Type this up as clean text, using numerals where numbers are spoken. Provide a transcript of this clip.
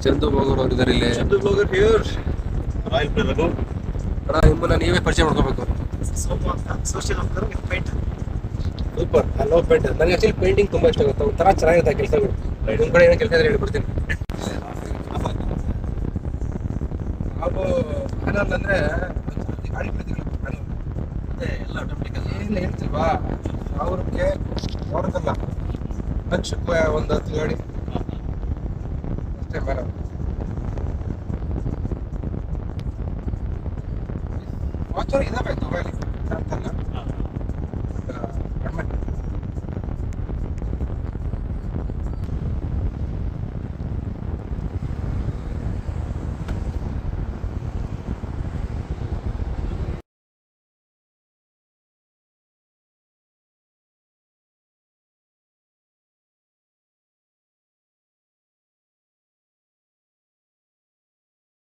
ಚಂದು ಬೋಗರ್ ಅವ್ರು ಇದಾರೆ ಇಲ್ಲಿ. Chandu blogger here. Royal Raghu. ಅಣ್ಣ ನಿಮ್ಮನ್ನ ನೀವೇ ಪರಿಚಯ ಮಾಡ್ಕೋಬೇಕು. Social worker with paint. Super. I love paint. ನನಗೆ ಆಕ್ಚುಲಿ ಪೇಂಟಿಂಗ್ ತುಂಬಾ ಇಷ್ಟ ಆಗುತ್ತೆ. ಒಂಥರ ಚೆನ್ನಾಗಿರುತ್ತೆ ಕೆಲಸಗಳು. ನಿಮ್ಮ ಕಡೆ ಏನೋ ಕೆಲಸ ಇದ್ರೆ ಹೇಳ್ಬಿಡ್ತೀನಿ. ನಾವು ಪ್ಯಾನಲ್ ಅಂದ್ರೆ ಗಾಡಿ ಬಿಡ್ತೀವಿ. ಎಲ್ಲ ಆಟೋಮೆಟಿಕ್ ಅಲ್ಲ. ಏನು ಹೇಳ್ತಿಲ್ವಾ, ಸಾವಿರಕ್ಕೆ ಸಾವಿರಕ್ಕಲ್ಲ, ಲಕ್ಷಕ್ಕೆ ಒಂದು 10 ಗಾಡಿ ಅಷ್ಟೇ ಬೇರೆ. ವಾಚರ್ ಇದಾವೆ ದುಬೈಲಿ ಅಂತಲ್ಲ.